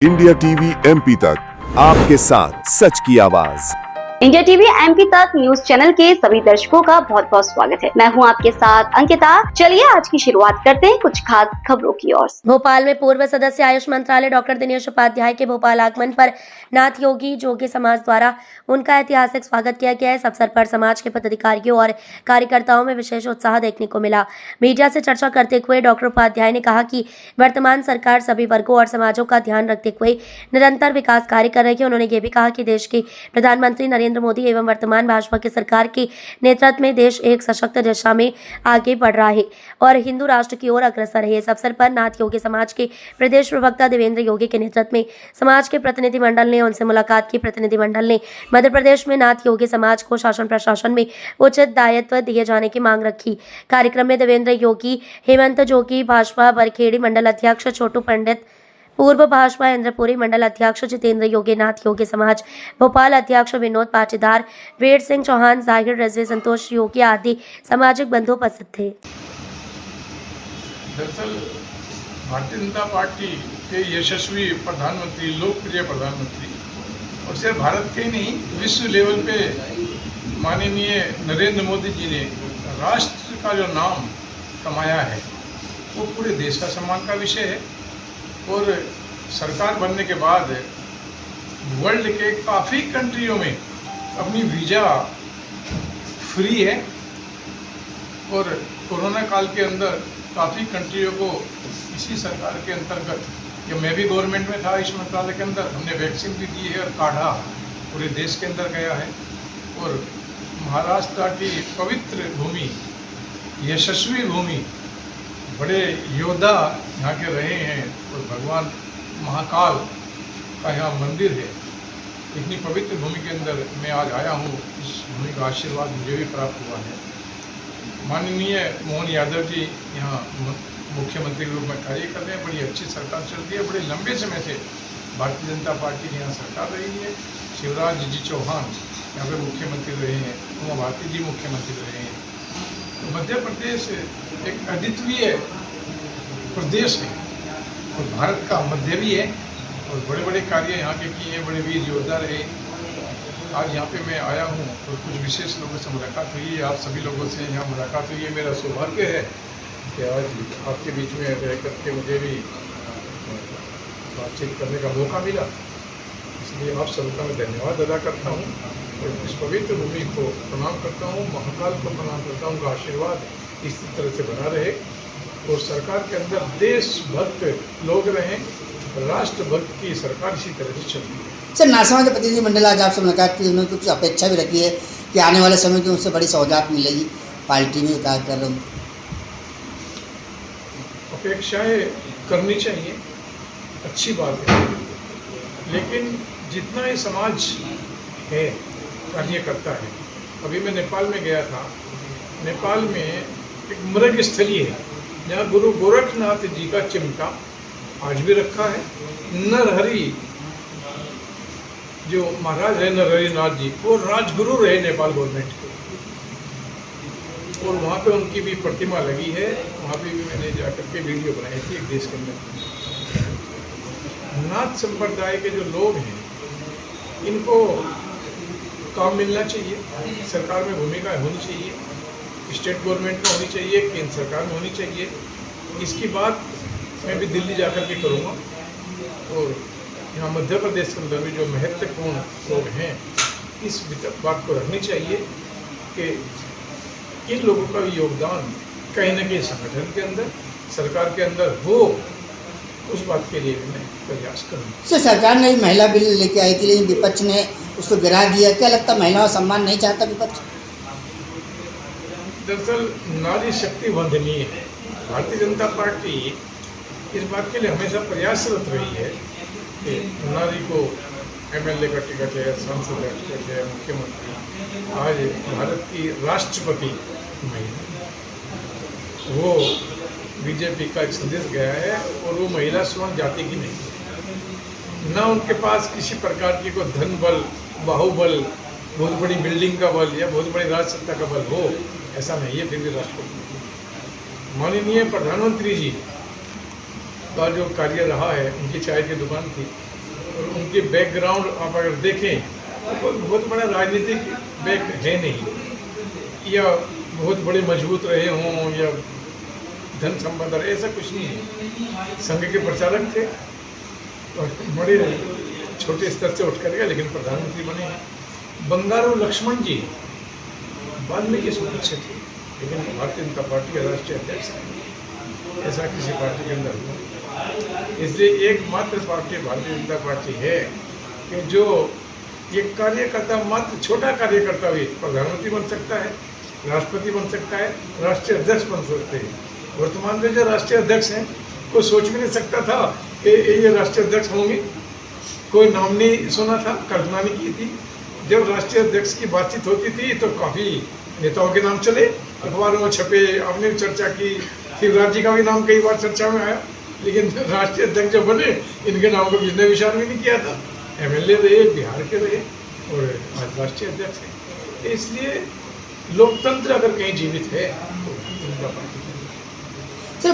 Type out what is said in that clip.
India TV MP तक आपके साथ सच की आवाज। इंडिया टीवी एमपी तक न्यूज चैनल के सभी दर्शकों का बहुत बहुत स्वागत है। मैं हूं आपके साथ अंकिता। चलिए आज की शुरुआत करते हैं कुछ खास खबरों की ओर। भोपाल में पूर्व सदस्य आयुष मंत्रालय डॉक्टर दिनेश उपाध्याय के भोपाल आगमन पर नाथ योगी जोगी समाज द्वारा उनका ऐतिहासिक स्वागत किया गया। इस अवसर पर समाज के पदाधिकारियों और कार्यकर्ताओं में विशेष उत्साह देखने को मिला। मीडिया से चर्चा करते हुए डॉक्टर उपाध्याय ने कहा कि वर्तमान सरकार सभी वर्गों और समाजों का ध्यान रखते हुए निरंतर विकास कार्य कर रही है। उन्होंने ये भी कहा कि देश के प्रधानमंत्री नरेंद्र मोदी एवं वर्तमान भाजपा की सरकार के नेतृत्व में देश एक सशक्त दिशा में आगे बढ़ रहा है और हिंदू राष्ट्र की ओर अग्रसर है। इस अवसर पर नाथ योगी समाज के प्रदेश प्रवक्ता देवेंद्र योगी के नेतृत्व में समाज के प्रतिनिधिमंडल ने उनसे मुलाकात की। प्रतिनिधिमंडल ने मध्य प्रदेश में नाथ योगी समाज को शासन प्रशासन में उचित दायित्व दिए जाने की मांग रखी। कार्यक्रम में देवेंद्र योगी, हेमंत जोगी, भाजपा बरखेड़ी मंडल अध्यक्ष छोटू पंडित, पूर्व भाजपा इंद्रपुरी मंडल अध्यक्ष जितेंद्र योगी, नाथ योगी समाज भोपाल अध्यक्ष विनोद पाटीदार, वीर सिंह चौहान, जाहिर रजवी, संतोष योगी आदि सामाजिक बंधु उपस्थित थे। दरअसल भारतीय जनता पार्टी के यशस्वी प्रधानमंत्री, लोकप्रिय प्रधानमंत्री, और सिर्फ भारत के ही नहीं विश्व लेवल पे माननीय नरेंद्र मोदी जी ने राष्ट्र का जो नाम कमाया है वो पूरे देश का सम्मान का विषय है। और सरकार बनने के बाद वर्ल्ड के काफ़ी कंट्रियों में अपनी वीज़ा फ्री है और कोरोना काल के अंदर काफ़ी कंट्रियों को इसी सरकार के अंतर्गत, या मैं भी गवर्नमेंट में था आयुष मंत्रालय के अंदर, हमने वैक्सीन भी दी है और काढ़ा पूरे देश के अंदर गया है। और महाराष्ट्र की पवित्र भूमि, यशस्वी भूमि, बड़े योद्धा यहाँ के रहे हैं और भगवान महाकाल का यहाँ मंदिर है। इतनी पवित्र भूमि के अंदर मैं आज आया हूँ, इस भूमि का आशीर्वाद मुझे भी प्राप्त हुआ है। माननीय मोहन यादव जी यहाँ मुख्यमंत्री के रूप में कार्य कर रहे हैं। बड़ी अच्छी सरकार चल रही है। बड़े लंबे समय से भारतीय जनता पार्टी की यहाँ सरकार रही है। शिवराज जी चौहान यहाँ पे मुख्यमंत्री रहे हैं, उमा भारती जी मुख्यमंत्री रहे हैं। तो मध्य प्रदेश एक अद्वितीय प्रदेश है और भारत का मध्य भी है और बड़े बड़े कार्य यहाँ के किए हैं, बड़े वीर योद्धा रहे। आज यहाँ पे मैं आया हूँ और कुछ विशेष लोगों से मुलाकात हुई है, आप सभी लोगों से यहाँ मुलाकात हुई है। मेरा सौभाग्य है कि आज आपके बीच में रह करके मुझे भी बातचीत करने का मौका मिला। इसलिए आप सबका मैं धन्यवाद अदा करता हूँ और इस पवित्र भूमि को प्रणाम करता हूँ, महाकाल को प्रणाम करता हूँ। उनका आशीर्वाद इसी तरह से बना रहे और सरकार के अंदर देशभक्त लोग रहें, राष्ट्रभक्त की सरकार इसी तरह से चलती है। सर, नासमा के प्रतिनिधिमंडल आज आपसे मुलाकात की, उन्होंने कुछ अपेक्षा भी रखी है कि आने वाले समय में उनसे बड़ी सौगात मिलेगी पार्टी में कार्यक्रम। अपेक्षाएं करनी चाहिए, अच्छी बात है, लेकिन जितना ये समाज है कार्य करता है। अभी मैं नेपाल में गया था। नेपाल में एक मृग स्थली है जहाँ गुरु गोरखनाथ जी का चिमटा आज भी रखा है। नरहरि जो महाराज है, नरहरि नाथ जी, वो राजगुरु रहे नेपाल गवर्नमेंट के, और वहाँ पे उनकी भी प्रतिमा लगी है। वहाँ पे भी मैंने जाकर के वीडियो बनाई थी एक देश के अंदर। नाथ संप्रदाय के जो लोग हैं इनको काम मिलना चाहिए, सरकार में भूमिका होनी चाहिए, स्टेट गवर्नमेंट में होनी चाहिए, केंद्र सरकार में होनी चाहिए। इसकी बात मैं भी दिल्ली जाकर के करूँगा और यहाँ मध्य प्रदेश के अंदर भी जो महत्वपूर्ण लोग हैं इस बात को रखनी चाहिए कि इन लोगों का भी योगदान कहीं न कहीं संगठन के अंदर, सरकार के अंदर हो। उस बात के लिए मैं प्रयास करूँगा। सर, सरकार ने महिला बिल लेके आई थी लेकिन विपक्ष ने उसको गिरा दिया। क्या लगता है, महिलाओं का सम्मान नहीं चाहता विपक्ष? दरअसल नारी शक्ति वंदनीय है। भारतीय जनता पार्टी इस बात के लिए हमेशा प्रयासरत रही है कि नारी को एमएलए का टिकट है, सांसद का टिकट है, मुख्यमंत्री, आज भारत की राष्ट्रपति महिला, वो बीजेपी का एक संदेश गया है और वो महिला स्वर्ण जाति की नहीं है। ना उनके पास किसी प्रकार की कोई धन बल, बाहुबल, बहुत बड़ी बिल्डिंग का बल या बहुत बड़ी राज सत्ता का बल हो, ऐसा नहीं है। फिर भी राष्ट्रपति माननीय प्रधानमंत्री जी का जो कार्य रहा है, उनकी चाय की दुकान थी, और उनके बैकग्राउंड आप अगर देखें तो कोई बहुत बड़ा राजनीतिक बैक है नहीं, या बहुत बड़े मजबूत रहे हों या धन संबंध रहे, ऐसा कुछ नहीं है। संघ के प्रचारक थे और बड़े छोटे स्तर से उठ कर गए, लेकिन प्रधानमंत्री बने हैं। बंगारू लक्ष्मण जी वाल्मीकि समाज से थे, लेकिन भारतीय जनता पार्टी के राष्ट्रीय अध्यक्ष हैं। ऐसा किसी पार्टी के अंदर हुआ। इसलिए एकमात्र पार्टी भारतीय जनता पार्टी है कि जो ये कार्यकर्ता, मात्र छोटा कार्यकर्ता भी प्रधानमंत्री बन सकता है, राष्ट्रपति बन सकता है, राष्ट्रीय अध्यक्ष बन सकते हैं। वर्तमान में जो राष्ट्रीय अध्यक्ष हैं, कोई सोच भी नहीं सकता था कि ये राष्ट्रीय अध्यक्ष होंगे। कोई नाम नहीं सुना था, कल्पना नहीं की थी। जब राष्ट्रीय अध्यक्ष की बातचीत होती थी तो काफ़ी नेताओं के नाम चले, अखबारों में छपे, आपने भी चर्चा की, शिवराज जी का भी नाम कई बार चर्चा में आया, लेकिन राष्ट्रीय अध्यक्ष जो बने, इनके नाम को किसी ने विचार भी नहीं किया था। एमएलए रहे, बिहार के रहे और आज राष्ट्रीय अध्यक्ष हैं। इसलिए लोकतंत्र अगर कहीं जीवित है तो भारतीय जनता पार्टी